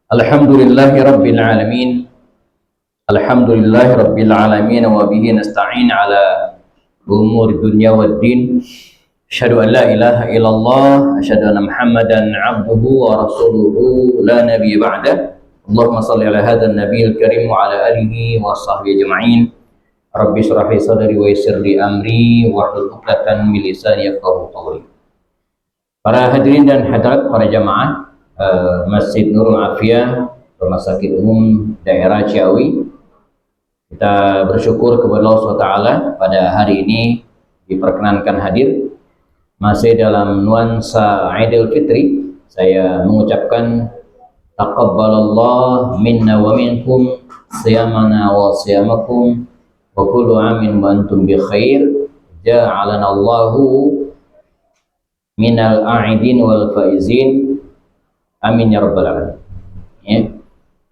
Alhamdulillahi Rabbil Alamin. Alhamdulillahi Rabbil Alamin. Wa bihi nasta'in ala umur dunya wad din. Asyhadu an la ilaha illallah. Asyhadu anna Muhammadan abduhu wa rasuluhu la nabiyya ba'da. Allahumma salli ala hadzal nabiyil karim wa ala alihi wa sahbihi ajma'in. Rabbi shrah li sadri wa yassir li amri wa hlul 'uqdatam min lisani yafqahu qawli. Para hadirin dan hadirat, para jamaah Masjid Nurul Afiyah, Rumah Sakit Umum Daerah Ciawi, kita bersyukur kepada Allah SWT pada hari ini diperkenankan hadir masih dalam nuansa Idul Fitri. Saya mengucapkan taqabbalallah minna wa minkum siyamana wa siyamakum wa kullu amin wa antum bi khair, ja'alana Allahu minal a'idin wal faizin, amin ya rabbal alamin. Ya.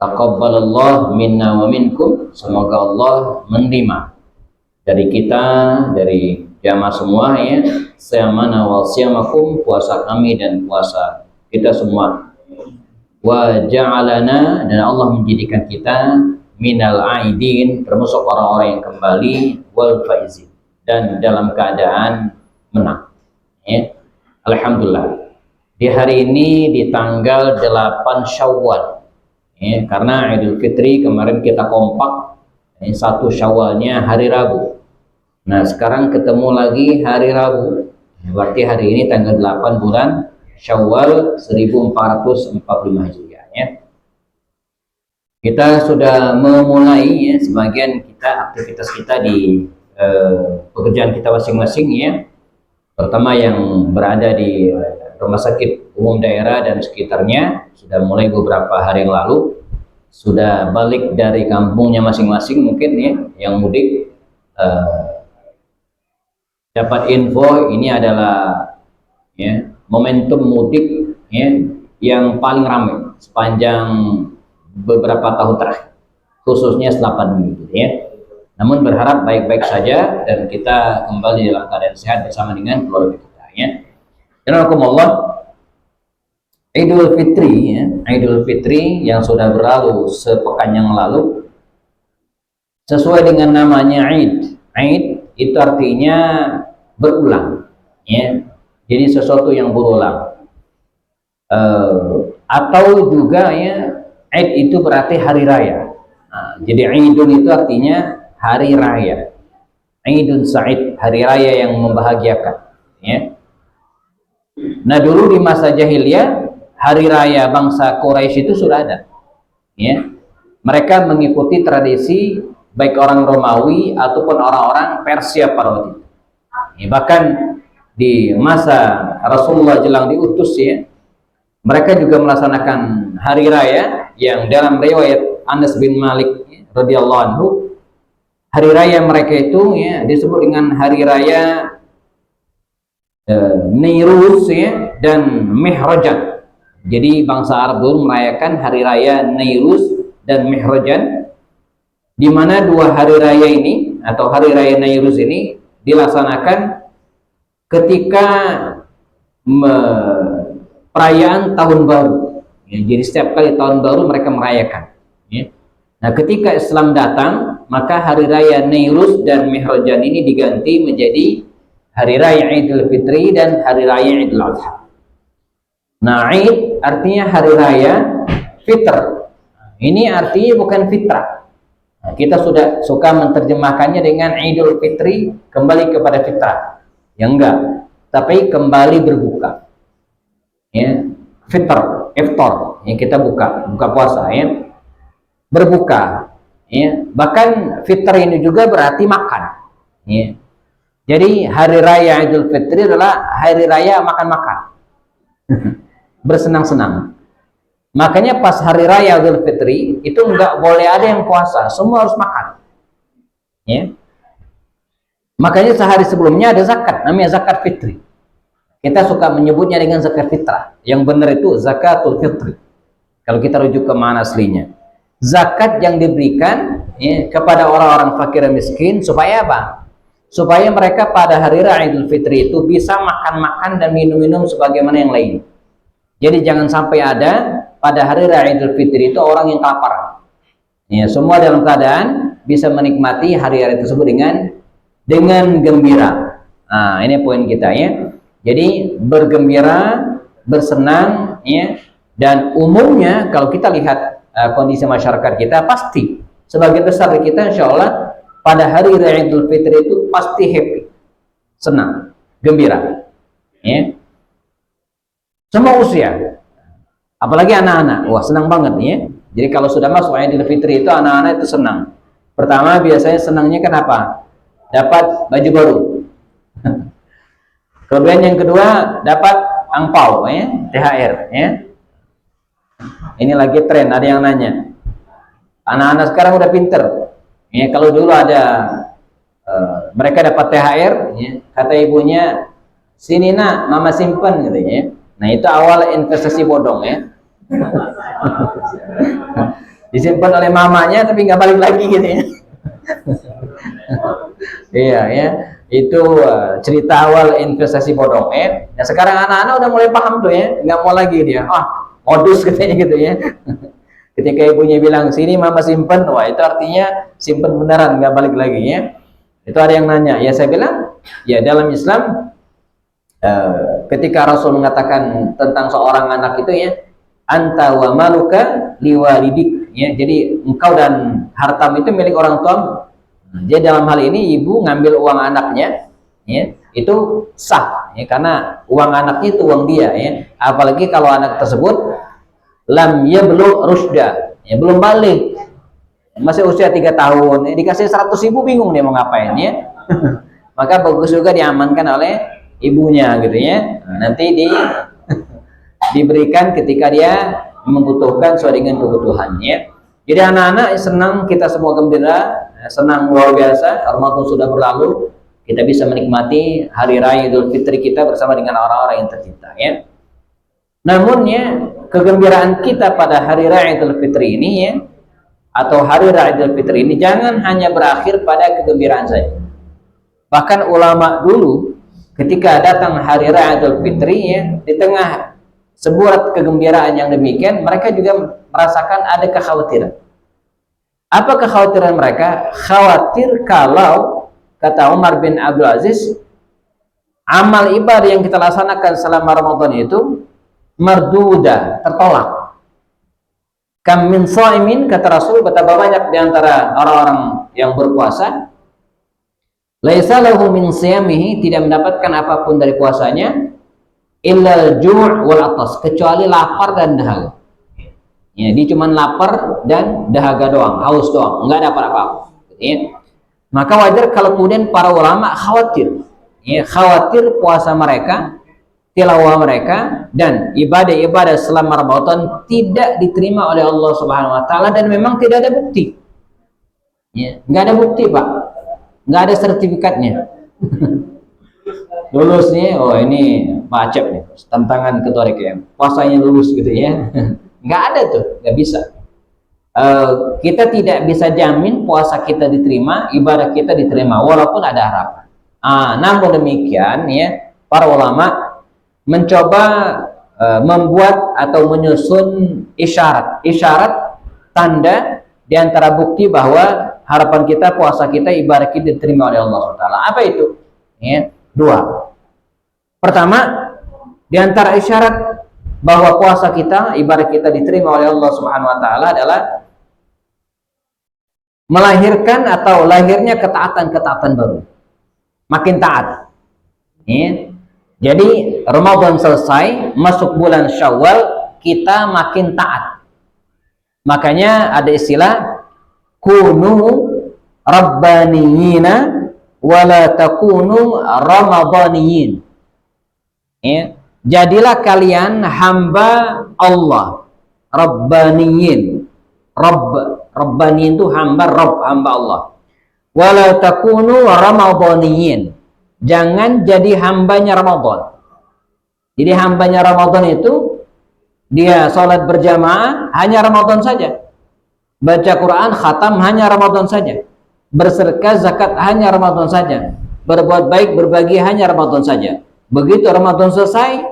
Taqabbalallah minna wa minkum, semoga Allah menerima dari kita, dari jamaah semua, ya, siyamana wa siyamakum, puasa kami dan puasa kita semua. Wa ja'alana, dan Allah menjadikan kita minal aidin, termasuk orang-orang yang kembali, wal faizin, dan dalam keadaan menang. Ya. Alhamdulillah. Di hari ini di tanggal 8 Syawal, ya, karena Idul Fitri kemarin kita kompak, 1 Syawalnya hari Rabu. Nah sekarang ketemu lagi hari Rabu, berarti hari ini tanggal 8 bulan Syawal 1445 Hijriah. Ya. Kita sudah memulai, ya, sebagian kita aktivitas kita di pekerjaan kita masing-masing, ya. Pertama yang berada di Rumah Sakit Umum Daerah dan sekitarnya sudah mulai beberapa hari yang lalu, sudah balik dari kampungnya masing-masing mungkin, ya, yang mudik. Dapat info ini adalah, ya, momentum mudik, ya, yang paling ramai sepanjang beberapa tahun terakhir, khususnya setelah pandemi, ya. Namun berharap baik-baik saja dan kita kembali dalam keadaan sehat bersama dengan keluarga kita, ya. Alhamdulillah, Idul Fitri, ya, Idul Fitri yang sudah berlalu sepekan yang lalu, sesuai dengan namanya Id. Id itu artinya berulang, ya. Jadi sesuatu yang berulang. Atau juga, ya, Id itu berarti hari raya. Nah, jadi Idun itu artinya hari raya. Idun Sa'id, hari raya yang membahagiakan, ya. Nah dulu di masa jahiliyah, hari raya bangsa Quraisy itu sudah ada, ya. Mereka mengikuti tradisi baik orang Romawi ataupun orang-orang Persia pada waktu itu, ya. Bahkan di masa Rasulullah jelang diutus, ya, mereka juga melaksanakan hari raya yang dalam riwayat Anas bin Malik, ya, radhiyallahu anhu, hari raya mereka itu, ya, disebut dengan hari raya Nairuz, ya, dan Mihrajan. Jadi bangsa Arab dulu merayakan hari raya Nairuz dan Mihrajan, di mana dua hari raya ini atau hari raya Nairuz ini dilaksanakan ketika perayaan tahun baru, ya. Jadi setiap kali tahun baru mereka merayakan, ya. Nah ketika Islam datang, maka hari raya Nairuz dan Mihrajan ini diganti menjadi hari raya Idul Fitri dan hari raya Idul Adha. Nah, Id artinya hari raya, Fitr ini artinya bukan fitrah. Nah, kita sudah suka menerjemahkannya dengan Idul Fitri kembali kepada fitrah. Ya enggak, tapi kembali berbuka. Ya, Fitr, iftar, yang kita buka puasa, ya. Berbuka, ya. Bahkan Fitr ini juga berarti makan, ya. Jadi hari raya Idul Fitri adalah hari raya makan-makan, bersenang-senang. Makanya pas hari raya Idul Fitri itu nggak boleh ada yang puasa, semua harus makan, ya. Makanya sehari sebelumnya ada zakat, namanya zakat fitri. Kita suka menyebutnya dengan zakat fitrah. Yang benar itu zakatul fitri. Kalau kita rujuk ke mana aslinya, zakat yang diberikan, ya, kepada orang-orang fakir dan miskin supaya apa? Supaya mereka pada hari raya Idul Fitri itu bisa makan-makan dan minum-minum sebagaimana yang lain. Jadi jangan sampai ada pada hari raya Idul Fitri itu orang yang lapar. Ya, semua dalam keadaan bisa menikmati hari raya tersebut dengan gembira. Nah, ini poin kita ya. Jadi bergembira, bersenang ya. Dan umumnya kalau kita lihat kondisi masyarakat kita, pasti sebagian besar kita insya Allah pada hari raya Idul Fitri itu pasti happy, senang, gembira ya. Semua usia, apalagi anak-anak, wah senang banget ya. Jadi kalau sudah masuk Idul Fitri itu anak-anak itu senang. Pertama biasanya senangnya kenapa? Dapat baju baru. Kemudian yang kedua dapat angpau ya, THR ya. Ini lagi tren, ada yang nanya. Anak-anak sekarang udah pinter. Ya, kalau dulu ada mereka dapat THR, ya, kata ibunya, sini nak, mama simpen katanya. Nah itu awal investasi bodong ya. Disimpan oleh mamanya tapi nggak balik lagi gitu ya. Iya ya, itu cerita awal investasi bodong ya. Nah sekarang anak-anak udah mulai paham tuh ya, nggak mau lagi dia. Modus katanya gitu ya. Ketika ibunya bilang sini mama simpen, wah itu artinya simpen beneran, nggak balik lagi ya. Itu ada yang nanya, ya saya bilang ya dalam Islam ketika Rasul mengatakan tentang seorang anak itu ya, anta wa maluka liwalidik ya, jadi engkau dan hartamu itu milik orang tuamu. Jadi dalam hal ini ibu ngambil uang anaknya ya, itu sah ya, karena uang anaknya itu uang dia ya, apalagi kalau anak tersebut lam yablugh rusda ya, belum balik, masih usia 3 tahun ya, dikasih 100.000 bingung dia mau ngapain ya. Maka bagus juga diamankan oleh ibunya gitu ya. Nanti diberikan ketika dia membutuhkan sesuai dengan kebutuhannya. Jadi anak-anak senang, kita semua gembira, senang luar biasa. Ramadan sudah berlalu, kita bisa menikmati hari raya Idul Fitri kita bersama dengan orang-orang yang tercinta ya. Namun ya, kegembiraan kita pada hari raya Idul Fitri ini ya, atau hari raya Idul Fitri ini jangan hanya berakhir pada kegembiraan saja. Bahkan ulama dulu ketika datang hari raya Idul Fitri ya, di tengah sebuah kegembiraan yang demikian, mereka juga merasakan ada kekhawatiran. Apa kekhawatiran mereka? Khawatir kalau, kata Umar bin Abdul Aziz, amal ibadah yang kita laksanakan selama Ramadan itu marduda, tertolak. Kam min shaimin, kata Rasul, betapa banyak di antara orang-orang yang berpuasa, laisa lahu min siyamihi, tidak mendapatkan apapun dari puasanya, illal ju' wal atas, kecuali lapar dan dahaga. Ya, dia cuma lapar dan dahaga doang, haus doang, enggak dapat apa-apa. Ya. Maka wajar kalau kemudian para ulama khawatir, ya, khawatir puasa mereka, tilawah mereka, dan ibadah-ibadah selama Ramadan tidak diterima oleh Allah Subhanahu Wa Taala, dan memang tidak ada bukti. Ya, nggak ada bukti pak, nggak ada sertifikatnya. Lulus nih, oh ini Pak Acep nih, tantangan ketua RKM, puasanya lulus gitu ya. Nggak ada tuh, nggak bisa. Kita tidak bisa jamin puasa kita diterima, ibadah kita diterima, walaupun ada harapan. Namun demikian ya, para ulama mencoba membuat atau menyusun isyarat tanda di antara bukti bahwa harapan kita, puasa kita, ibadah kita diterima oleh Allah SWT. Apa itu? Ya, 2. Pertama, di antara isyarat bahwa puasa kita, ibadah kita diterima oleh Allah Subhanahu Wa Taala adalah melahirkan atau lahirnya ketaatan-ketaatan baru, makin taat. Ya. Jadi Ramadan selesai, masuk bulan Syawal, kita makin taat. Makanya ada istilah kunu rabbaniyina wala takunu ramadaniyin. Ya, jadilah kalian hamba Allah, rabbaniyin. Rabbaniyin itu hamba Allah. Wala takunu ramadaniyin. Jangan jadi hambanya Ramadan. Jadi hambanya Ramadan itu dia sholat berjamaah hanya Ramadan saja, baca Quran khatam hanya Ramadan saja, bersedekah zakat hanya Ramadan saja, berbuat baik berbagi hanya Ramadan saja. Begitu Ramadan selesai,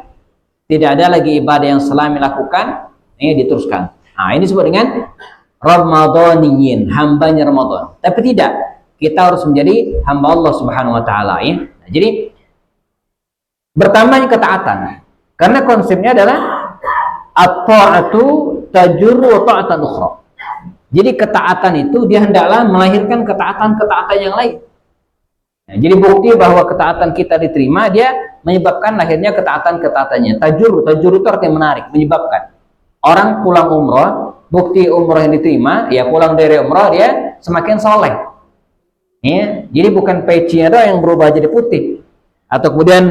tidak ada lagi ibadah yang selama lakukan Ini diteruskan. Nah, ini disebut dengan Ramadhaniyin, hambanya Ramadan. Tapi tidak, kita harus menjadi hamba Allah Subhanahu wa taala ya. Nah, jadi bertambahnya ketaatan. Karena konsepnya adalah at-ta'atu tajurru ta'atan ukhra. Jadi ketaatan itu dia hendaklah melahirkan ketaatan-ketaatan yang lain. Nah, jadi bukti bahwa ketaatan kita diterima, dia menyebabkan lahirnya ketaatan-ketaatannya. Tajur itu artinya menarik, menyebabkan. Orang pulang umroh, bukti umroh yang diterima, ya pulang dari umroh dia semakin soleh. Ya, jadi bukan pecinya doang yang berubah jadi putih, atau kemudian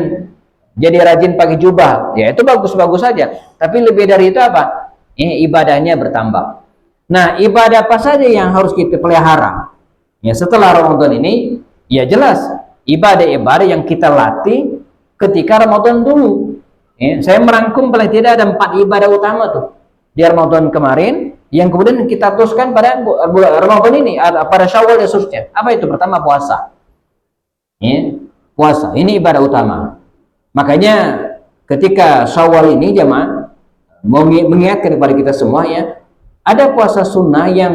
jadi rajin pakai jubah, ya itu bagus-bagus saja. Tapi lebih dari itu apa? Ibadahnya bertambah. Nah, ibadah apa saja yang harus kita pelihara? Ya setelah Ramadan ini, ya jelas ibadah-ibadah yang kita latih ketika Ramadan dulu. Ya, saya merangkum paling tidak ada 4 ibadah utama tuh di Ramadan kemarin, yang kemudian kita teruskan pada bulan Ramadan ini, pada Syawal dan seterusnya. Apa itu? Pertama puasa. Ya, puasa ini ibadah utama. Makanya ketika Syawal ini jamaah mau mengingatkan kepada kita semua ya, ada puasa sunnah yang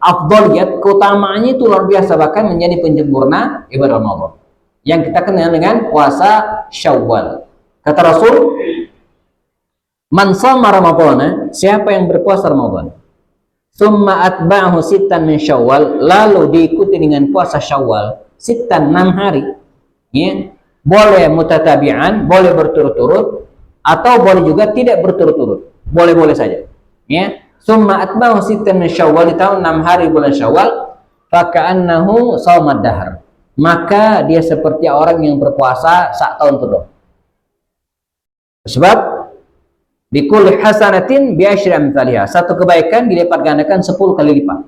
afdaliyat, keutamaannya itu luar biasa, bahkan menjadi penyempurna ibadah Ramadan. Yang kita kenal dengan puasa Syawal. Kata Rasul, man shoma Ramadhana, siapa yang berpuasa Ramadan, summa atba'ahu sittan min Syawal, lalu diikuti dengan puasa Syawal sittan 6 hari. Ya. Boleh mutatabi'an, boleh berturut-turut, atau boleh juga tidak berturut-turut. Boleh-boleh saja. Ya. Summa atba'ahu sittan min Syawal, di tahun 6 hari bulan Syawal, faka'annahu shaumad dahr. Maka dia seperti orang yang berpuasa sak tahun penuh. Sebab bikulli hasanatin bi asyri amsalihha. Satu kebaikan dilipat gandakan 10 kali lipat.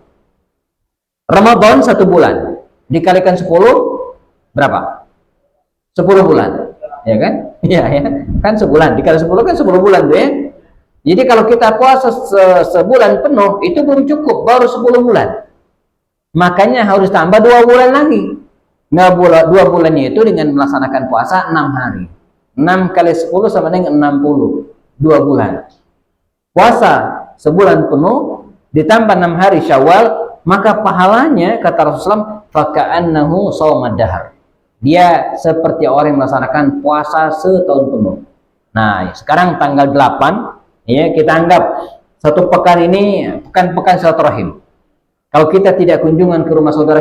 Ramadan 1 bulan dikalikan 10 berapa? 10 bulan. Ya kan? Iya ya. Kan sebulan dikali 10 kan 10 bulan tuh ya. Jadi kalau kita puasa sebulan penuh itu belum cukup, baru 10 bulan. Makanya harus tambah 2 bulan lagi. Nah, 2 bulannya itu dengan melaksanakan puasa 6 hari. 6 kali 10 sama dengan 60. 2 bulan. Puasa sebulan penuh ditambah 6 hari Syawal, maka pahalanya kata Rasulullah faka'annahu shaumad dahr. Dia seperti orang yang melaksanakan puasa setahun penuh. Nah, sekarang tanggal 8 ya, kita anggap 1 pekan ini pekan silaturahim. Kalau kita tidak kunjungan ke rumah saudara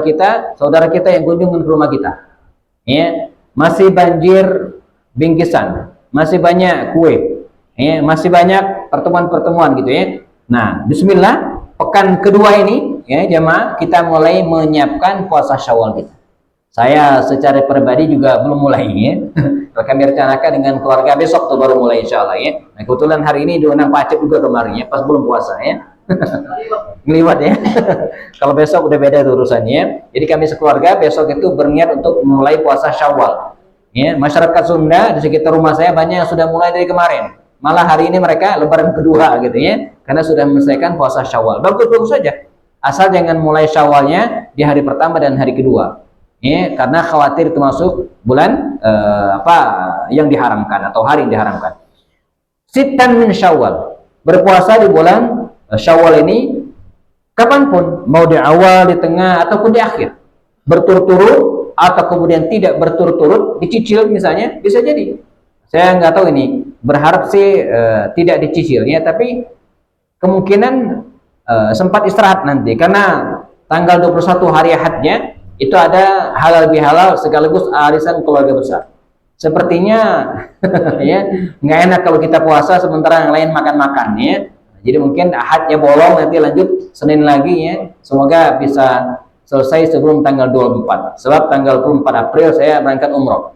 kita yang kunjungan ke rumah kita. Ya, masih banjir bingkisan, masih banyak kue. Ya, masih banyak pertemuan-pertemuan gitu ya. Nah, bismillah, pekan kedua ini ya jamaah, kita mulai menyiapkan puasa Syawal kita. Saya secara pribadi juga belum mulai ya. Kami rencanakan dengan keluarga besok tuh baru mulai insyaallah ya. Nah, kebetulan hari ini diundang Pak Acep juga kemarin ya, pas belum puasa ya. Ngeliwat ya. Kalau besok udah beda urusannya. Jadi kami sekeluarga besok itu berniat untuk mulai puasa Syawal. Ya, masyarakat Sunda di sekitar rumah saya banyak yang sudah mulai dari kemarin. Malah hari ini mereka lebaran kedua gitu ya. Karena sudah menyelesaikan puasa Syawal. Bagus-bagus saja. Asal jangan mulai Syawalnya di hari pertama dan hari kedua. Ya, karena khawatir itu masuk bulan yang diharamkan atau hari yang diharamkan. Sittan min Syawal. Berpuasa di bulan Syawal ini kapanpun, mau di awal, di tengah ataupun di akhir. Berturut-turut atau kemudian tidak berturut-turut, dicicil misalnya, bisa jadi. Saya nggak tahu ini, berharap sih tidak dicicil ya, tapi kemungkinan sempat istirahat nanti karena tanggal 21 hari Ahadnya itu ada halal bihalal sekaligus arisan keluarga besar. Sepertinya ya nggak enak kalau kita puasa sementara yang lain makan-makan ya. Jadi mungkin Ahadnya bolong, nanti lanjut Senin lagi ya. Semoga bisa selesai sebelum tanggal 24. Sebab tanggal 24 April saya berangkat umroh.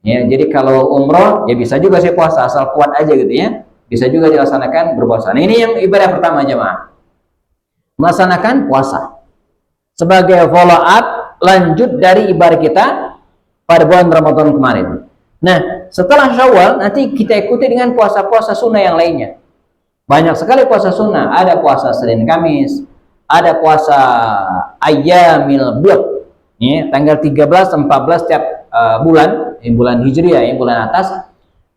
Ya, jadi kalau umroh ya bisa juga saya puasa asal kuat aja gitu ya. Bisa juga dilaksanakan berpuasa. Nah, ini yang ibadah pertama jemaah. Melaksanakan puasa sebagai follow up lanjut dari ibadah kita pada bulan Ramadan kemarin. Nah, setelah Syawal nanti kita ikuti dengan puasa-puasa sunnah yang lainnya. Banyak sekali puasa sunnah. Ada puasa Senin Kamis, ada puasa Ayyamil Bid, ya, tanggal 13, 14 setiap bulan, bulan Hijriah, bulan atas.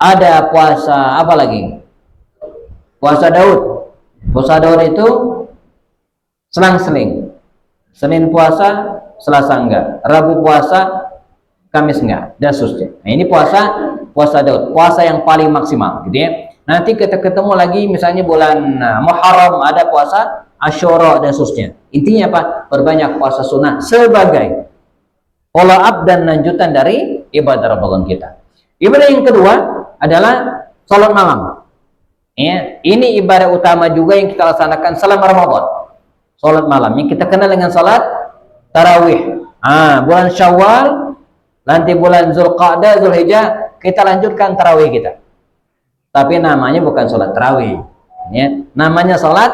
Ada puasa apa lagi? Puasa Daud. Puasa daur itu selang-seling. Senin puasa, Selasa enggak. Rabu puasa, Kamis enggak. Dan seterusnya. Nah, ini puasa daur, puasa yang paling maksimal, gitu ya. Nanti kita ketemu lagi misalnya bulan Muharram ada puasa Asyura dan seterusnya. Intinya apa? Perbanyak puasa sunnah sebagai follow up dan lanjutan dari ibadah Ramadan kita. Ibadah yang kedua adalah salat malam. Ya, ini ibadah utama juga yang kita laksanakan selama Ramadan. Salat malam yang kita kenal dengan salat tarawih. Bulan Syawal, nanti bulan Zulqa'dah, Zulhijjah kita lanjutkan tarawih kita. Tapi namanya bukan salat tarawih, ya. Namanya salat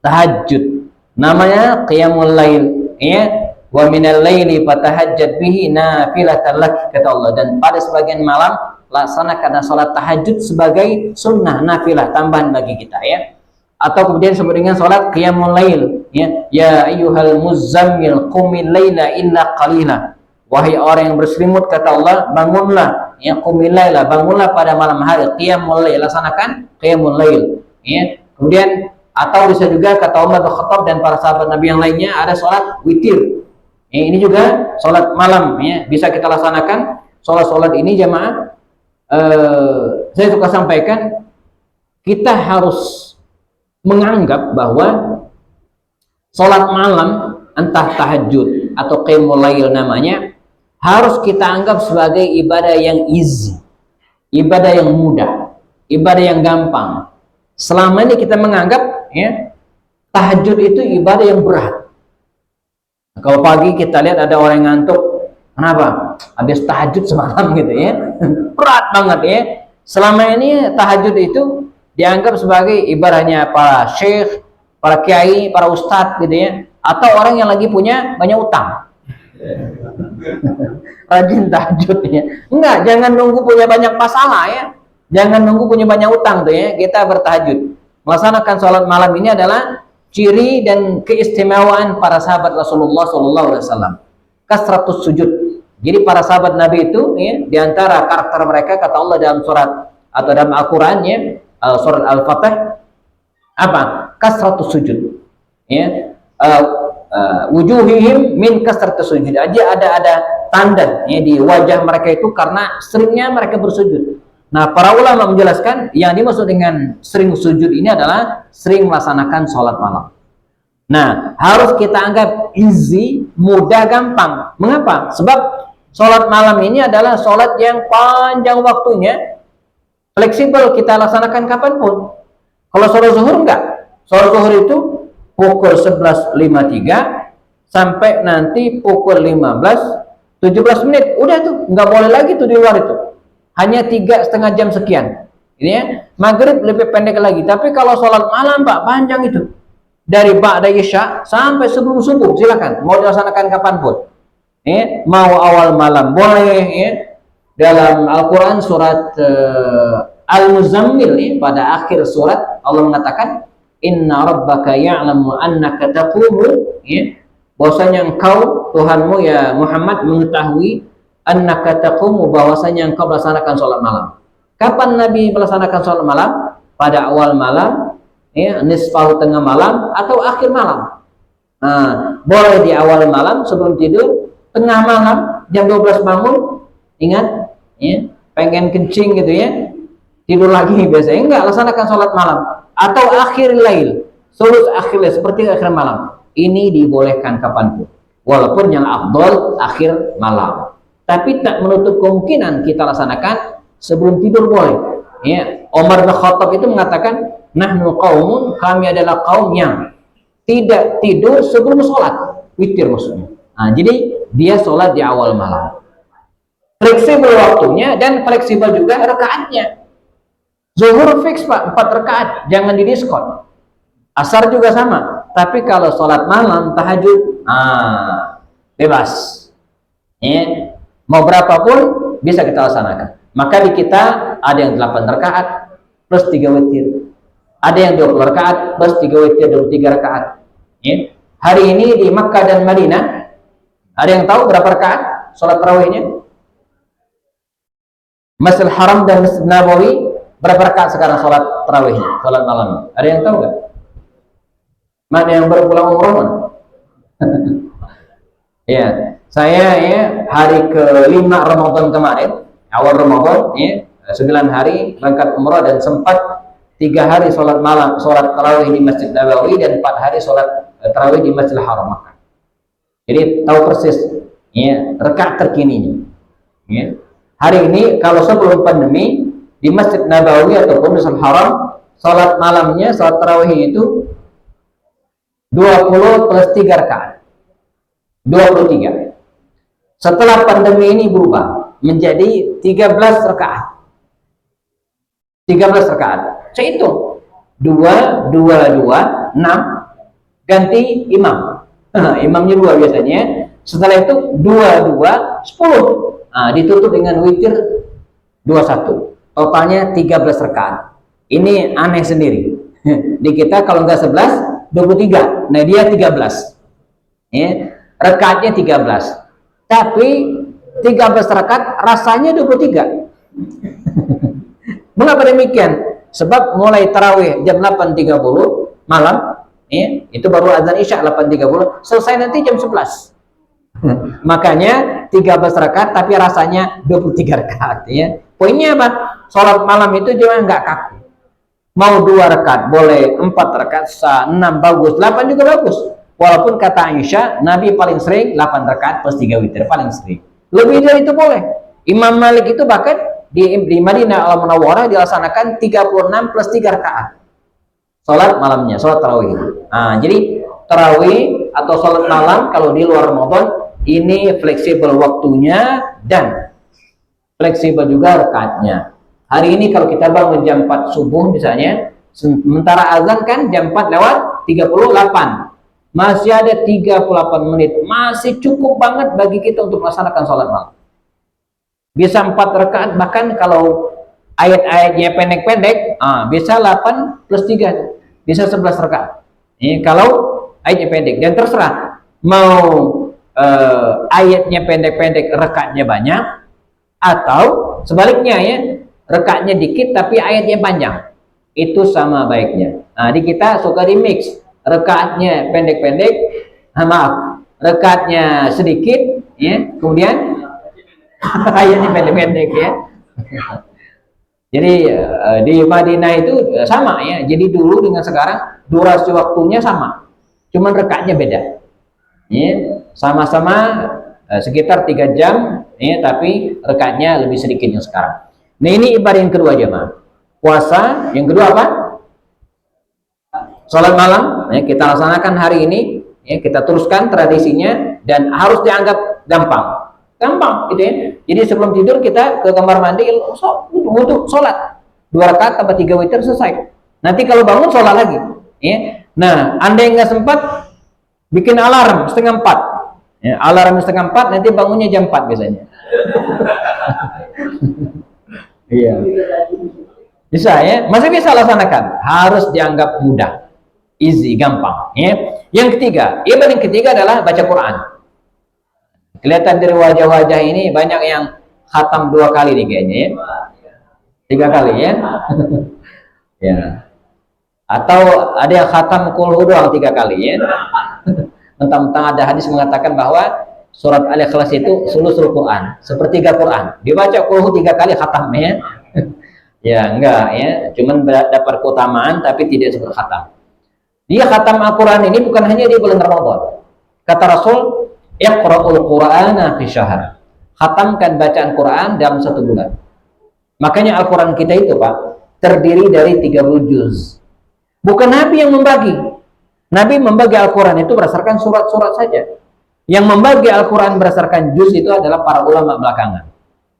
tahajud. Namanya qiyamul lail, ya. Wa minal laili fatahajjad bihi nafilatan lak, kata Allah. Dan pada sebagian malam laksanakan salat tahajud sebagai sunnah nafilah tambahan bagi kita, ya. Atau kemudian disebut dengan salat qiyamul lail, ya. Ya ayyuhal muzammil qumil laila illa qalila. Wahai orang yang berselimut, kata Allah, bangunlah, ya, qumil laila, bangunlah pada malam hari, qiyamul lail, laksanakan qiyamul lail, ya. Kemudian atau bisa juga kata Umar bin Khattab dan para sahabat Nabi yang lainnya ada salat witir. Ya, ini juga salat malam, ya, bisa kita laksanakan. Salat ini jamaah, saya suka sampaikan, kita harus menganggap bahwa salat malam entah tahajud atau qiyamul lail namanya harus kita anggap sebagai ibadah yang easy, ibadah yang mudah, ibadah yang gampang. Selama ini kita menganggap, ya, tahajud itu ibadah yang berat. Nah, kalau pagi kita lihat ada orang yang ngantuk, kenapa? Habis tahajud semalam gitu, ya. Berat banget, ya. Selama ini tahajud itu dianggap sebagai ibadahnya para syekh, para kiai, para ustadz gitu, ya. Atau orang yang lagi punya banyak utang. Rajin tahajud, ya. Enggak, jangan nunggu punya banyak masalah, ya. Jangan nunggu punya banyak utang tuh, ya. Kita bertahajud. Melaksanakan sholat malam ini adalah ciri dan keistimewaan para sahabat Rasulullah SAW. Kasratus sujud. Jadi para sahabat Nabi itu, ya, diantara karakter mereka kata Allah dalam surat atau dalam Al-Quran, ya, surat Al-Fatih, apa? Kasratus sujud, ya. Wujuhihim min kasratus sujud. Aja ada tanda, ya, di wajah mereka itu karena seringnya mereka bersujud. Nah, para ulama menjelaskan yang dimaksud dengan sering sujud ini adalah sering melaksanakan sholat malam. Nah, harus kita anggap easy, mudah, gampang. Mengapa? Sebab sholat malam ini adalah sholat yang panjang waktunya, fleksibel, kita laksanakan kapanpun. Kalau sholat zuhur enggak. Sholat zuhur itu pukul 11.53 sampai nanti pukul 15:17 menit. Udah tuh, nggak boleh lagi tuh di luar itu. Hanya 3,5 jam sekian. Ini, ya. Maghrib lebih pendek lagi. Tapi kalau sholat malam, Pak, panjang itu. Dari ba'da isya sampai sebelum subuh, silakan. Mau dilaksanakan kapanpun. Ya. Mau awal malam boleh, ya. Dalam Al-Quran surat Al-Muzammil, ya, pada akhir surat Allah mengatakan, Inna rabbaka ya'lamu annaka taqumu, ya, bahwasanya engkau, Tuhanmu ya Muhammad, mengetahui annaka taqumu, bahwasanya engkau melaksanakan sholat malam. Kapan Nabi melaksanakan sholat malam? Pada awal malam, ya, nisfahu, tengah malam, atau akhir malam. Nah, boleh di awal malam sebelum tidur, tengah malam jam 12 bangun, ingat, ya, pengen kencing gitu, ya, tidur lagi biasanya, enggak, laksanakan sholat malam. Atau akhir lail, sulus akhir lail, seperti akhir malam. Ini dibolehkan kapanpun, walaupun yang afdol akhir malam. Tapi tak menutup kemungkinan kita laksanakan sebelum tidur boleh. Ya, Umar bin Khattab itu mengatakan, nahnu qaumun, kami adalah kaum yang tidak tidur sebelum sholat witir maksudnya. Nah, jadi dia sholat di awal malam. Fleksibel waktunya dan fleksibel juga rakaatnya. Zuhur fix, Pak, 4 rakaat, jangan didiskon. Asar juga sama. Tapi kalau sholat malam, tahajud, bebas. Ya. Mau berapapun bisa kita laksanakan. Maka di kita ada yang 8 rakaat plus 3 witir. Ada yang 20 rakaat plus 3 witir, 23 rakaat. Ya. Hari ini di Makkah dan Madinah, ada yang tahu berapa rakaat sholat tarawihnya? Masjidil Haram dan Masjid Nabawi berapa rakaat sekarang sholat tarawihnya, sholat malam? Ada yang tahu nggak? Mana yang berpulang umroh? Ya, saya ya hari ke-5 Ramadan kemarin, awal Ramadan ya, 9 hari berangkat umroh dan sempat 3 hari sholat malam, sholat tarawih di Masjid Nabawi dan 4 hari sholat tarawih di Masjidil Haram Makkah. Jadi tahu persis ya rakaat terkininya. Ya. Hari ini kalau sebelum pandemi di Masjid Nabawi ataupun Masjidil Haram, sholat malamnya, sholat tarawih itu 20 plus 3 rakaat. 23. Setelah pandemi ini berubah menjadi 13 rakaat. 13 rakaat. Saya hitung 2, 2, 2, 6 ganti imam. Imamnya 2 biasanya. Setelah itu 2, 2, 10. Nah, ditutup dengan witir 21. Totalnya 13 rakaat. Ini aneh sendiri. Di kita kalau nggak 11, 23. Nah, dia 13. Ya. Rakaatnya 13. Tapi 13 rakaat rasanya 23. Mengapa demikian? Sebab mulai tarawih jam 8.30 malam, ya, itu baru azan isya 8.30, selesai nanti jam 11. Makanya 13 rakaat tapi rasanya 23 rakaat ya. Poinnya apa? Sholat malam itu jangan nggak kaku. Mau 2 rakaat boleh, 4 rakaat sah, 6 bagus, 8 juga bagus. Walaupun kata Aisyah, Nabi paling sering 8 rakaat plus 3 witir, paling sering. Lebih dari itu boleh. Imam Malik itu bahkan di Madinah Al-Munawwarah dilaksanakan 36 plus 3 rakaat. Sholat malamnya, sholat tarawih. Nah, jadi tarawih atau sholat malam kalau di luar Ramadan ini fleksibel waktunya dan fleksibel juga rakaatnya. Hari ini kalau kita bangun jam 4 subuh misalnya, sementara azan kan jam 4 lewat 38. Masih ada 38 menit. Masih cukup banget bagi kita untuk melaksanakan sholat malam. Bisa 4 rakaat, bahkan kalau ayat-ayatnya pendek-pendek, bisa 8 plus 3. Bisa 11 rakaat. Ini kalau ayatnya pendek. Dan terserah mau ayatnya pendek-pendek, rakaatnya banyak, atau sebaliknya ya, rakaatnya dikit tapi ayatnya panjang. Itu sama baiknya. Nah, di kita suka di mix, rakaatnya pendek-pendek, maaf, rakaatnya sedikit, ya, kemudian ayatnya pendek-pendek ya. Jadi di Madinah itu sama ya. Jadi dulu dengan sekarang durasi waktunya sama, cuman rakaatnya beda. Ya, sama-sama sekitar 3 jam, ya, tapi rakaatnya lebih sedikit yang sekarang. Nah, ini ibadah yang kedua jemaah. Puasa yang kedua apa? Sholat malam, ya, kita laksanakan hari ini, ya, kita teruskan tradisinya dan harus dianggap gampang, gitu ya. Jadi sebelum tidur kita ke kamar mandi, wudhu, sholat 2 rakaat tambah 3 witir selesai. Nanti kalau bangun sholat lagi, ya. Nah, anda yang nggak sempat, bikin alarm 3:30, ya, alarm 3:30, nanti bangunnya jam 4 biasanya. Iya, bisa ya, masih bisa laksanakan. Harus dianggap mudah, easy, gampang ya. Yang ketiga, ibadah yang ketiga adalah baca Quran. Kelihatan dari wajah-wajah ini banyak yang khatam 2 kali nih kayaknya ya, 3 kali ya. Ya, atau ada yang khatam kulhu doang 3 kali ya. Tentang ada hadis mengatakan bahwa surat Al-Ikhlas itu sulusul Quran, sepertiga Quran. Dibaca kulhu 3 kali khatam ya. Ya enggak ya, cuman dapat keutamaan tapi tidak seperti khatam. Dia khatam Al-Quran ini bukan hanya di bulan Ramadan. Kata Rasul, iqra'ul Qur'ana fi syahr. Khatamkan bacaan Quran dalam 1 bulan. Makanya Al-Quran kita itu Pak, terdiri dari 30 juz. Bukan Nabi yang membagi. Nabi membagi Al-Quran itu berdasarkan surat-surat saja. Yang membagi Al-Quran berdasarkan juz itu adalah para ulama belakangan.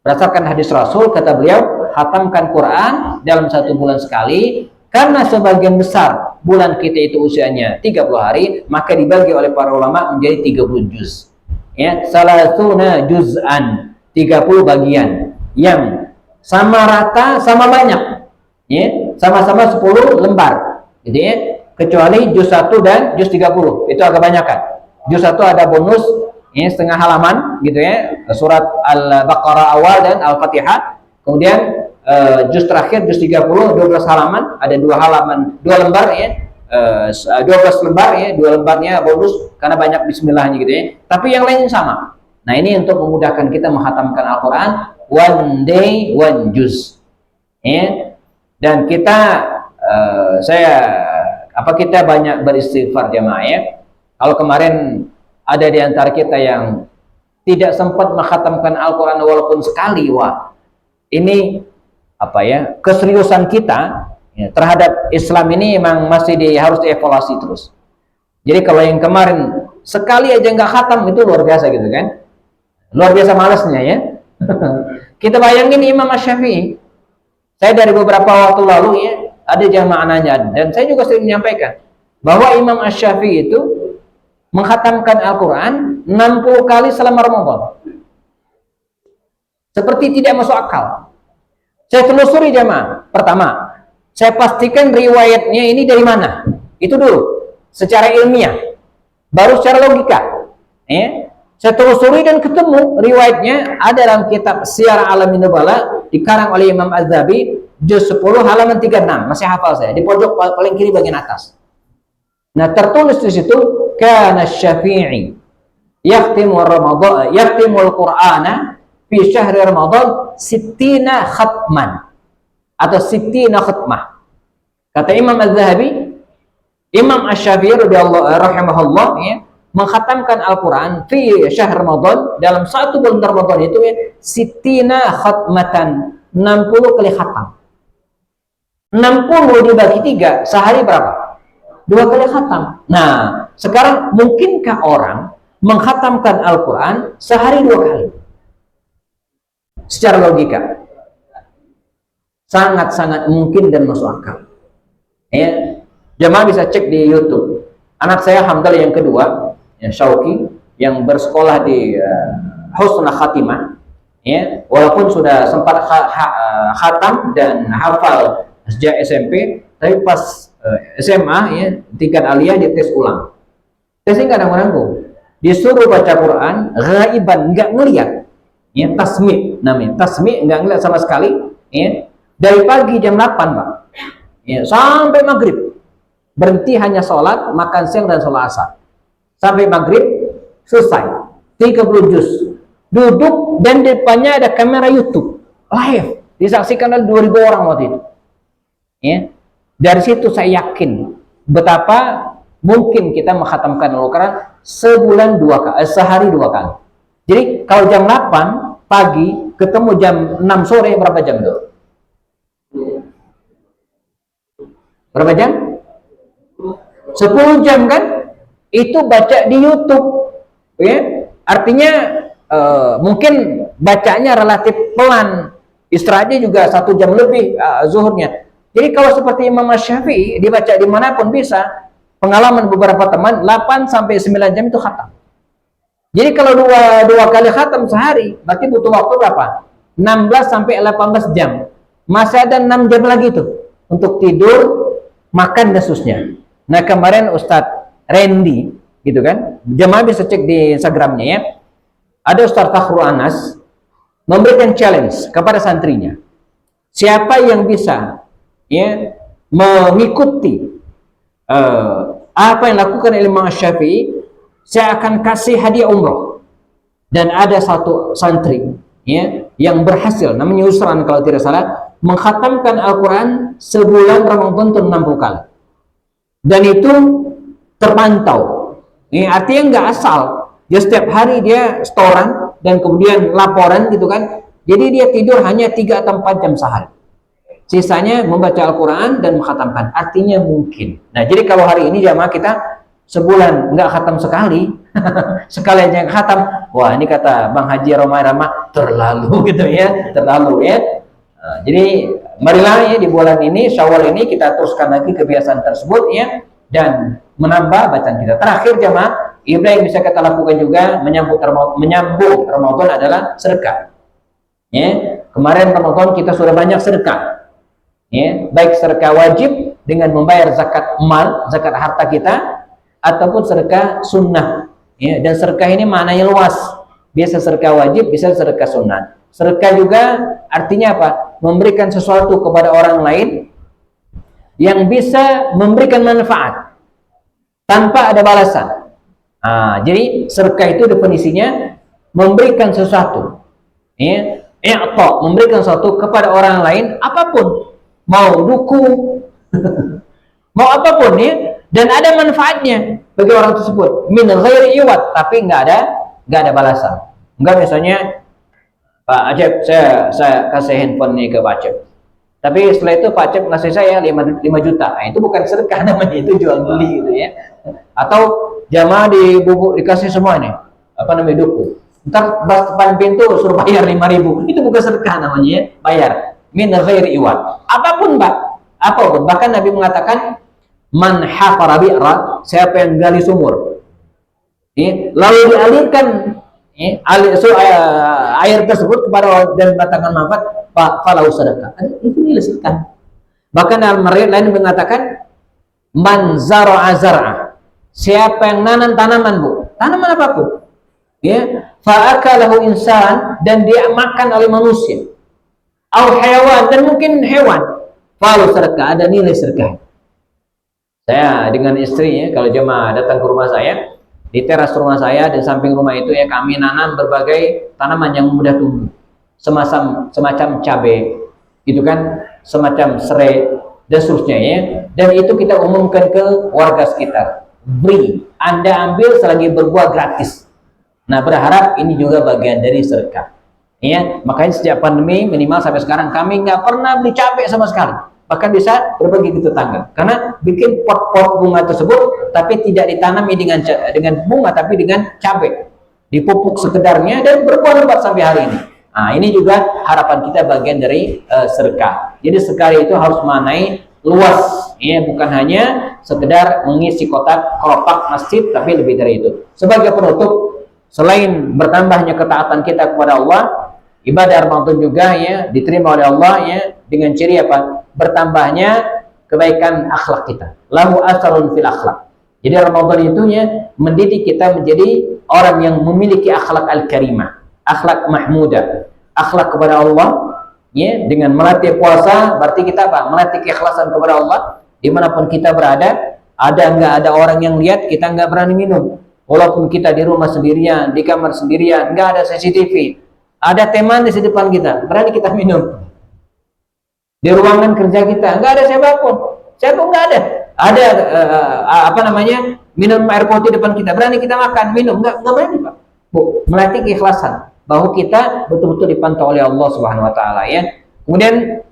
Berdasarkan hadis Rasul, kata beliau, khatamkan Quran dalam 1 bulan sekali. Karena sebagian besar bulan kita itu usianya 30 hari, maka dibagi oleh para ulama menjadi 30 juz. Ya, salasuna juz'an, 30 bagian yang sama rata, sama banyak. Ya, sama-sama 10 lembar. Gitu ya. Kecuali juz 1 dan juz 30, itu agak banyakan. Juz 1 ada bonus, ya, setengah halaman gitu ya, surat Al-Baqarah awal dan Al-Fatihah. Kemudian juz terakhir, juz 30, 12 halaman, ada 2 halaman, 2 lembar ya. 12 lembar ya, 2 lembarnya bonus karena banyak bismillahnya gitu ya. Tapi yang lain sama. Nah, ini untuk memudahkan kita menghatamkan Al-Qur'an one day one juz. Ya. Dan kita kita banyak beristighfar jamaah ya. Kalau kemarin ada di antara kita yang tidak sempat menghatamkan Al-Qur'an walaupun sekali, wah, ini keseriusan kita ya, terhadap Islam ini memang masih harus dievaluasi terus. Jadi kalau yang kemarin sekali aja nggak khatam itu luar biasa gitu kan, luar biasa malasnya ya. Kita bayangin Imam Asy-Syafi'i, saya dari beberapa waktu lalu ya ada jamaah nanya, dan saya juga sering menyampaikan bahwa Imam Asy-Syafi'i itu menghatamkan Al-Quran 60 kali selama Ramadan. Seperti tidak masuk akal. Saya telusuri jamaah. Pertama, saya pastikan riwayatnya ini dari mana. Itu dulu, secara ilmiah. Baru secara logika. Saya telusuri dan ketemu riwayatnya ada dalam kitab Syiar Alamin Nubala dikarang oleh Imam Az-Zahabi, juz 10 halaman 36. Masih hafal saya, di pojok paling kiri bagian atas. Nah, tertulis di situ, kana Syafi'i yaktimul Qur'ana fi syahri Ramadan sittina khatman atau sittina khatmah. Kata Imam Az-Zahabi, Imam Asy-Syafi'i rahimahullah ya, menghatamkan Al-Quran fi syahr Ramadan, dalam satu bulan Ramadan itu ya, sittina khatmatan, 60 kali khatam. 60 dibagi 3, sehari berapa? 2 kali khatam. Nah, sekarang mungkinkah orang menghatamkan Al-Quran sehari 2 kali? Secara logika sangat-sangat mungkin dan masuk akal ya. Jemaah bisa cek di YouTube. Anak saya Hamdal yang kedua ya, Syauqi, yang bersekolah di Husnul Khatimah ya, walaupun sudah sempat khatam dan hafal sejak SMP, tapi pas SMA ya, tingkat aliyah dia tes ulang. Tesnya nggak nanggung-nanggung, disuruh baca Quran ghaiban, nggak ngelihat ya, tasmi namanya, tasmi nggak ngelihat sama sekali ya, dari pagi jam 8 Pak ya, sampai maghrib, berhenti hanya sholat, makan siang dan sholat asar, sampai maghrib selesai 30 juz, duduk dan depannya ada kamera YouTube live, disaksikan oleh 2.000 orang waktu itu ya. Dari situ saya yakin betapa mungkin kita menghatamkan Al-Quran sebulan 2 kali, sehari 2 kali. Jadi kalau jam 8 pagi ketemu jam 6 sore, berapa jam itu? Berapa jam? 10 jam kan? Itu baca di YouTube ya. Artinya mungkin bacanya relatif pelan, istirahatnya juga 1 jam lebih zuhurnya. Jadi kalau seperti Imam Asy-Syafi'i dibaca dimanapun bisa. Pengalaman beberapa teman 8 sampai 9 jam itu khatam. Jadi kalau dua kali khatam sehari, berarti butuh waktu berapa? 16 sampai 18 jam. Masih ada 6 jam lagi tuh untuk tidur, makan dan seterusnya. Nah, kemarin Ustadz Randy gitu kan, jemaah bisa cek di Instagramnya ya, ada Ustadz Fakhru Anas memberikan challenge kepada santrinya, siapa yang bisa ya mengikuti apa yang dilakukan oleh Imam Asy-Syafi'i, saya akan kasih hadiah umroh. Dan ada satu santri ya yang berhasil, namanya Yusran kalau tidak salah, menghatamkan Al-Quran sebulan Ramadan itu 60 kali. Dan itu terpantau. Ini artinya nggak asal. Dia setiap hari dia setoran dan kemudian laporan gitu kan. Jadi dia tidur hanya 3 atau 4 jam sehari. Sisanya membaca Al-Quran dan menghatamkan. Artinya mungkin. Nah, jadi kalau hari ini jamaah kita sebulan nggak khatam sekali, sekali aja yang khatam, wah ini kata Bang Haji Romai Rama terlalu gitu ya, terlalu ya. Nah, jadi marilah ya di bulan ini Syawal ini kita teruskan lagi kebiasaan tersebut ya, dan menambah bacaan kita. Terakhir jamaah, ibadah yang bisa kita lakukan juga menyambut Ramadan adalah sedekah. Ya, kemarin Ramadan kita sudah banyak sedekah. Ya, baik sedekah wajib dengan membayar zakat mal, zakat harta kita, ataupun sedekah sunnah ya, dan sedekah ini maknanya luas, bisa sedekah wajib, bisa sedekah sunnah. Sedekah juga artinya apa? Memberikan sesuatu kepada orang lain yang bisa memberikan manfaat tanpa ada balasan. Jadi sedekah itu definisinya memberikan sesuatu, ya, memberikan sesuatu kepada orang lain apapun, mau duku, mau apapun, ya, dan ada manfaatnya bagi orang tersebut. Min ghairi iwat, tapi nggak ada balasan. Enggak, misalnya Pak Acep, saya kasih handphone ini ke Pak Acep, tapi setelah itu Pak Acep ngasih saya 5 juta. Nah, itu bukan sedekah namanya, itu jual beli gitu ya. Atau jamaah dikasih semua nih, apa namanya, duku. Ntar pas depan pintu suruh bayar 5.000. Itu bukan sedekah namanya, ya. Bayar. Min ghairi iwad. Apapun, Pak. Apapun. Bahkan Nabi mengatakan, man hafara bi'ra, siapa yang gali sumur, ya, lalu dialirkan, ya, air tersebut kepada dan mendatangkan manfaat, falahu sedekah. Itu nilai sedekah. Bahkan al-Marid lain mengatakan, man zara'a zar'a, siapa yang nanam tanaman, Bu, tanaman apapun, ya, fa'akalahu insan, dan dia makan oleh manusia, au hewan, dan mungkin hewan, falahu sedekah, ada nilai sedekah. Saya dengan istri, ya, kalau jemaah datang ke rumah saya, di teras rumah saya dan samping rumah itu, ya, kami nanam berbagai tanaman yang mudah tumbuh, semacam cabai, itu kan, semacam serai dan seterusnya, ya. Dan itu kita umumkan ke warga sekitar, beri, Anda ambil selagi berbuah gratis. Nah, berharap ini juga bagian dari sedekah, ya. Makanya sejak pandemi minimal sampai sekarang kami nggak pernah beli cabai sama sekali, bahkan bisa berbagi ke tetangga, karena bikin pot-pot bunga tersebut tapi tidak ditanami dengan bunga, tapi dengan cabai, dipupuk sekedarnya dan berbuah lebat sampai hari ini. Nah, ini juga harapan kita bagian dari sedekah. Jadi sedekah itu harus memaknai luas, ya, bukan hanya sekedar mengisi kotak kelopak masjid, tapi lebih dari itu. Sebagai penutup, selain bertambahnya ketaatan kita kepada Allah, ibadah Ramadan juga, ya, diterima oleh Allah, ya, dengan ciri apa? Bertambahnya kebaikan akhlak kita. Lahu asarun fil akhlak. Jadi Ramadan itu, ya, mendidik kita menjadi orang yang memiliki akhlak al-karimah, akhlak mahmudah, akhlak kepada Allah, ya, dengan melatih puasa. Berarti kita apa? Melatih keikhlasan kepada Allah dimanapun kita berada. Nggak ada orang yang lihat, kita nggak berani minum. Walaupun kita di rumah sendirian, di kamar sendirian, nggak ada CCTV, ada teman di depan kita, berani kita minum. Di ruangan kerja kita nggak ada siapapun nggak ada. Ada minum air putih depan kita, berani kita makan, minum, nggak berani, Pak. Bu, melatih keikhlasan bahwa kita betul-betul dipantau oleh Allah Subhanahu Wa Taala, ya. Kemudian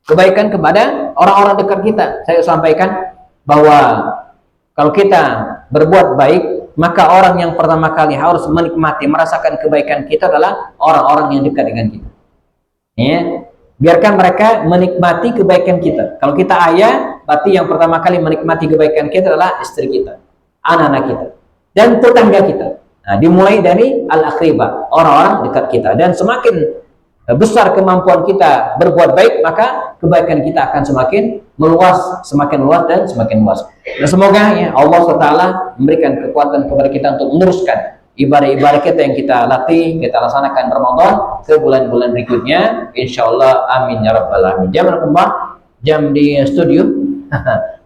kebaikan kepada orang-orang dekat kita. Saya sampaikan bahwa kalau kita berbuat baik, maka orang yang pertama kali harus menikmati, merasakan kebaikan kita adalah orang-orang yang dekat dengan kita, ya. Biarkan mereka menikmati kebaikan kita. Kalau kita ayah, berarti yang pertama kali menikmati kebaikan kita adalah istri kita, anak-anak kita, dan tetangga kita. Nah, dimulai dari al-aqribah, orang-orang dekat kita. Dan semakin besar kemampuan kita berbuat baik, maka kebaikan kita akan semakin meluas, dan semakin luas. Dan semoga, ya, Allah SWT memberikan kekuatan kepada kita untuk meneruskan ibadah-ibadah kita yang kita latih, kita laksanakan Ramadan ke bulan-bulan berikutnya, insyaallah. Amin ya rabbal alamin. Jam di studio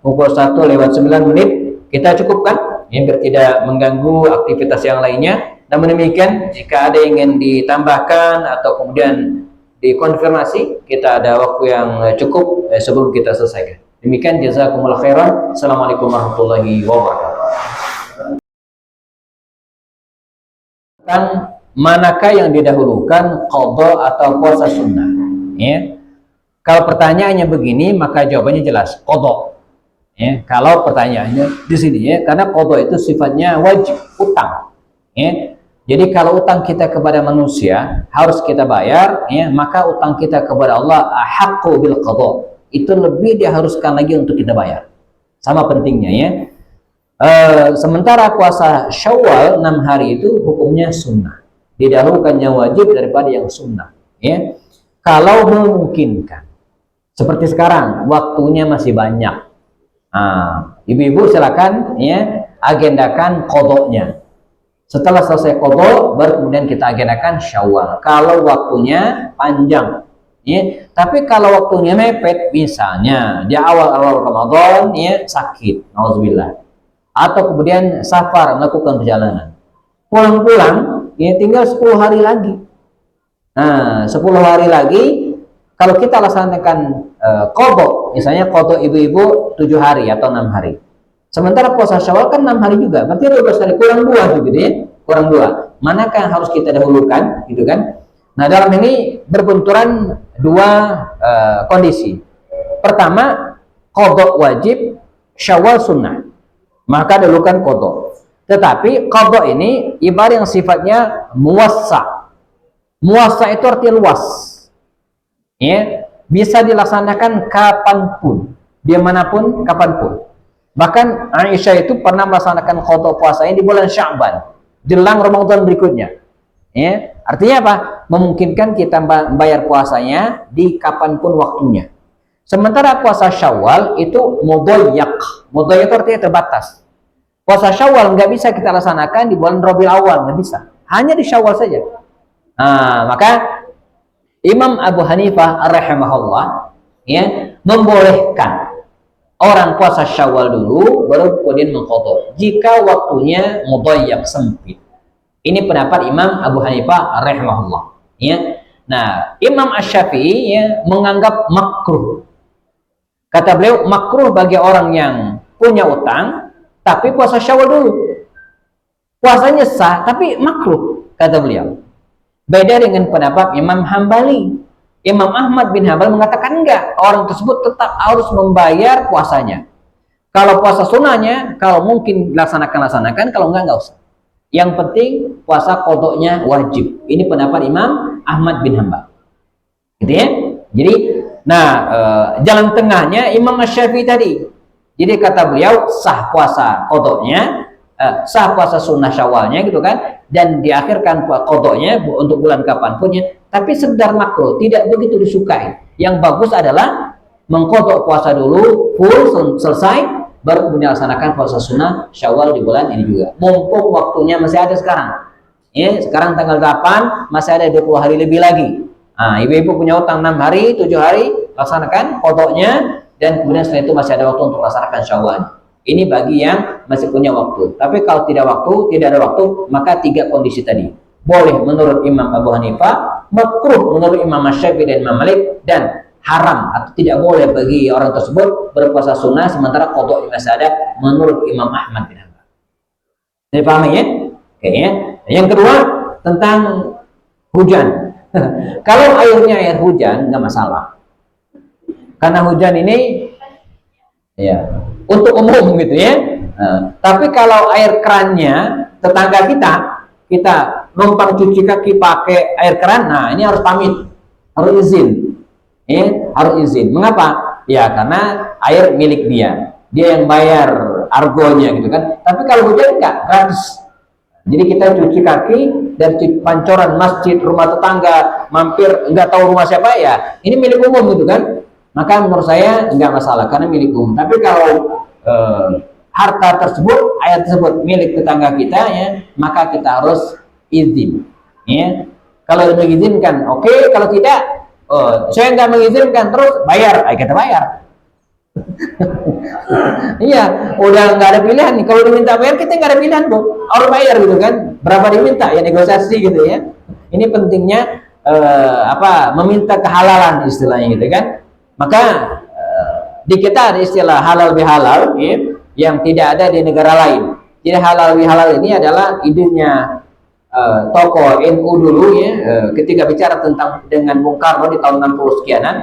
pukul 1:09 kita cukupkan, ya, biar tidak mengganggu aktivitas yang lainnya. Namun demikian, jika ada yang ingin ditambahkan atau kemudian dikonfirmasi, kita ada waktu yang cukup sebelum kita selesaikan. Demikian, jazakumullah khairan. Assalamualaikum warahmatullahi wabarakatuh. Manakah yang didahulukan, qadha atau puasa sunnah, ya? Kalau pertanyaannya begini, maka jawabannya jelas, qadha, ya. Kalau pertanyaannya di sini, ya, karena qadha itu sifatnya wajib, utang, ya. Jadi kalau utang kita kepada manusia harus kita bayar, ya, maka utang kita kepada Allah ahaqqu bil qadha, itu lebih diharuskan lagi untuk kita bayar. Sama pentingnya, ya. Sementara puasa Syawal 6 hari itu hukumnya sunnah, didahulukan yang wajib daripada yang sunnah, ya. Kalau memungkinkan, seperti sekarang waktunya masih banyak, ibu-ibu silakan, ya, agendakan qadha-nya. Setelah selesai qadha, baru kemudian kita agendakan Syawal. Kalau waktunya panjang, Ya, tapi kalau waktunya mepet, misalnya di awal-awal Ramadan ya sakit, nauzubillah, atau kemudian safar melakukan perjalanan, pulang-pulang ya tinggal 10 hari lagi. Nah, 10 hari lagi kalau kita laksanakan qadha, misalnya qadha ibu-ibu 7 hari atau 6 hari. Sementara puasa Syawal kan 6 hari juga, berarti 12 hari kurang 2 gitu ya, kurang 2. Manakah yang harus kita dahulukan gitu kan? Nah, dalam ini berbenturan dua kondisi. Pertama, qadha wajib, Syawal sunnah. Maka dahulukan qadha. Tetapi qadha ini ibarat yang sifatnya muwassa. Muwassa itu artinya luas. Ya, bisa dilaksanakan kapanpun, dimanapun, kapanpun. Bahkan Aisyah itu pernah melaksanakan qadha puasanya di bulan Sya'ban, jelang Ramadan berikutnya. Ya, artinya apa? Memungkinkan kita membayar puasanya di kapanpun waktunya. Sementara puasa Syawal itu mudayyak. Mudayyak itu artinya terbatas. Puasa Syawal nggak bisa kita laksanakan di bulan Rabiul Awal, nggak bisa. Hanya di Syawal saja. Nah, maka Imam Abu Hanifah rahimahullah ya membolehkan orang puasa Syawal dulu baru kemudian mengqadha jika waktunya mudayyak, sempit. Ini pendapat Imam Abu Hanifah rahimahullah ya. Nah, Imam Asy-Syafi'i ya menganggap makruh. Kata beliau, makruh bagi orang yang punya utang tapi puasa Syawal dulu. Puasanya sah tapi makruh, kata beliau. Beda dengan pendapat Imam Hambali. Imam Ahmad bin Hanbal mengatakan enggak, orang tersebut tetap harus membayar puasanya. Kalau puasa sunnahnya, kalau mungkin laksanakan, kalau enggak usah. Yang penting puasa qadha-nya wajib. Ini pendapat Imam Ahmad bin Hanbal. Gitu ya. Jadi, jalan tengahnya Imam Asy-Syafi'i tadi. Jadi kata beliau sah puasa qadha-nya, sah puasa sunnah Syawalnya gitu kan, dan diakhirkan qadha-nya untuk bulan kapanpun ya. Tapi sekedar makruh, tidak begitu disukai. Yang bagus adalah mengqadha puasa dulu full selesai, baru kemudian laksanakan puasa sunnah Syawal di bulan ini juga. Mumpung waktunya masih ada sekarang. Ya, sekarang tanggal 8, masih ada 20 hari lebih lagi. Nah, ibu-ibu punya utang 6 hari, 7 hari, laksanakan qadha-nya, dan kemudian setelah itu masih ada waktu untuk laksanakan Syawal. Ini bagi yang masih punya waktu. Tapi kalau tidak ada waktu, maka 3 kondisi tadi. Boleh menurut Imam Abu Hanifah, makruh menurut Imam Asy-Syafi'i dan Imam Malik, dan haram atau tidak boleh bagi orang tersebut berpuasa sunnah sementara qadha masih ada menurut Imam Ahmad bin Hanbal. Jadi paham ya? Oke ya. Yang kedua tentang hujan. Kalau airnya air hujan nggak masalah. Karena hujan ini ya untuk umum gitu ya. Tapi kalau air kerannya tetangga kita numpang cuci kaki pakai air keran, nah ini harus pamit, harus izin. Harus izin. Mengapa? Ya karena air milik dia yang bayar argonya gitu kan. Tapi kalau hujan enggak, gratis. Jadi kita cuci kaki dan pancoran masjid, rumah tetangga, mampir enggak tahu rumah siapa ya, ini milik umum gitu kan. Maka menurut saya enggak masalah karena milik umum. Tapi kalau harta tersebut, air tersebut milik tetangga kita ya, maka kita harus izin. Ya. Kalau mengizinkan, oke. Kalau tidak, saya nggak mengizinkan, terus bayar, kita bayar. Iya, udah nggak ada pilihan nih. Kalau diminta bayar, kita nggak ada pilihan tuh, harus bayar gitu kan. Berapa diminta ya negosiasi gitu ya. Ini pentingnya meminta kehalalan istilahnya gitu kan. Maka di kita ada istilah halal bihalal ya, yang tidak ada di negara lain. Jadi halal bihalal ini adalah idenya tokoh NU dulu ya, ketika bicara tentang dengan Bung Karno di tahun 60 sekianan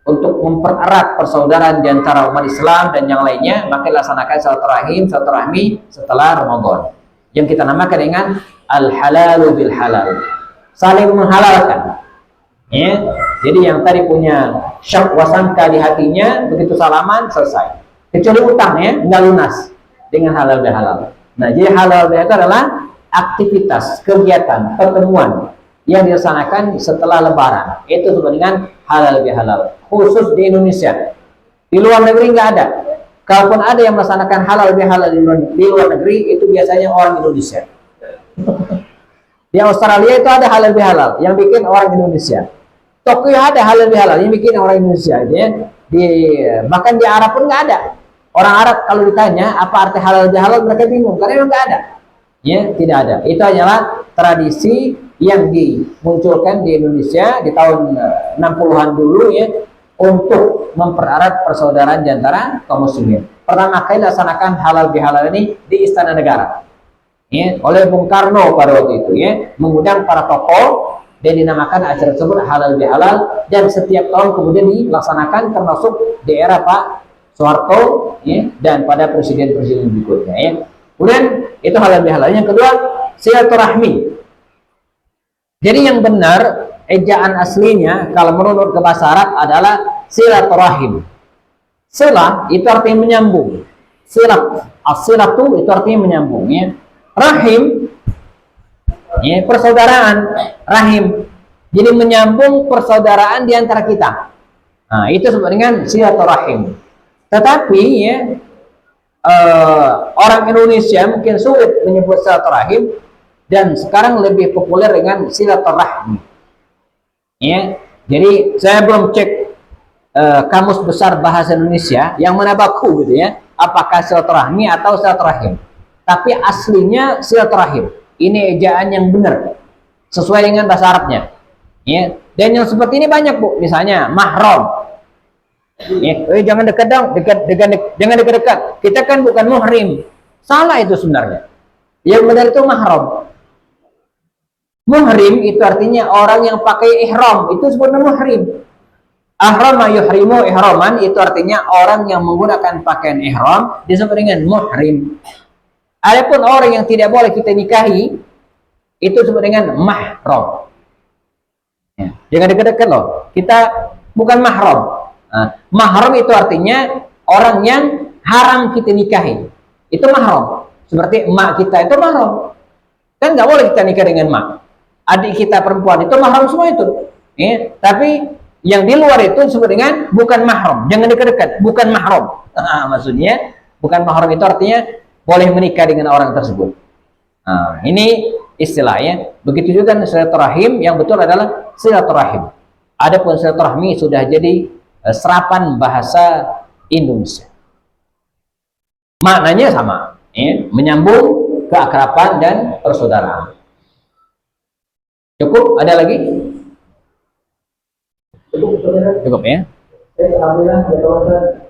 untuk mempererat persaudaraan di antara umat Islam dan yang lainnya, maka dilaksanakan silaturahmi setelah Ramadan yang kita namakan dengan al-halalu bil halal, saling menghalalkan ya. Jadi yang tadi punya syak wasangka di hatinya, begitu salaman selesai, kecuali utang ya nggak lunas dengan halal bil halal. Nah, jadi halal bil halal itu adalah aktivitas, kegiatan, pertemuan yang dilaksanakan setelah Lebaran. Itu disebut dengan halal bihalal. Khusus di Indonesia. Di luar negeri nggak ada. Kalaupun ada yang melaksanakan halal bihalal di luar negeri, itu biasanya orang Indonesia. Di Australia itu ada halal bihalal yang bikin orang Indonesia. Tokyo ada halal bihalal, ini bikin orang Indonesia ya. Bahkan di Arab pun nggak ada. Orang Arab kalau ditanya apa arti halal bihalal mereka bingung karena memang nggak ada. Ya, tidak ada. Itu hanyalah tradisi yang dimunculkan di Indonesia di tahun 60-an dulu ya untuk mempererat persaudaraan di antara kaum muslimin. Pertama kali dilaksanakan halal bihalal ini di Istana Negara. Ya, oleh Bung Karno pada waktu itu ya, mengundang para tokoh dan dinamakan acara tersebut halal bihalal, dan setiap tahun kemudian dilaksanakan termasuk di era Pak Soeharto ya, dan pada presiden-presiden berikutnya ya. Kemudian itu halal bihalal. Yang kedua, silaturahmi. Jadi yang benar ejaan aslinya kalau menurut ke bahasa Arab adalah silaturahim. Silah itu artinya menyambung. Silat, as-silatu itu artinya menyambung ya. Rahim ya, persaudaraan, rahim. Jadi menyambung persaudaraan di antara kita. Nah, itu disebut dengan silaturahim. Tetapi ya orang Indonesia mungkin sulit menyebut silaturahim dan sekarang lebih populer dengan silaturahmi. Ya. Jadi saya belum cek kamus besar bahasa Indonesia yang mana baku gitu ya. Apakah silaturahmi atau silaturahim? Tapi aslinya silaturahim. Ini ejaan yang benar sesuai dengan bahasa Arabnya. Ya. Dan yang seperti ini banyak Bu. Misalnya mahram. Ya, jangan dekat dong, jangan dekat-dekat. Kita kan bukan muhrim. Salah itu sebenarnya. Yang benar itu mahram. Muhrim itu artinya orang yang pakai ihram, itu sebenarnya muhrim. Ahrama yuhrimu ihraman itu artinya orang yang menggunakan pakaian ihram disebut dengan muhrim. Adapun orang yang tidak boleh kita nikahi itu disebut dengan mahram. Ya, jangan dekat-dekat loh. Kita bukan mahram. Nah, mahram itu artinya orang yang haram kita nikahi. Itu mahram. Seperti emak kita itu mahram. Kan nggak boleh kita nikah dengan emak. Adik kita perempuan itu mahram semua itu. Ya, tapi yang di luar itu disebut dengan bukan mahram. Jangan dekat-dekat. Bukan mahram. Nah, maksudnya bukan mahram itu artinya boleh menikah dengan orang tersebut. Nah, ini istilahnya. Begitu juga silaturahim yang betul adalah silaturahim. Adapun silaturahmi sudah jadi serapan bahasa Indonesia. Maknanya sama, ya, menyambung keakraban dan persaudaraan. Cukup? Ada lagi? Cukup ya. Alhamdulillah.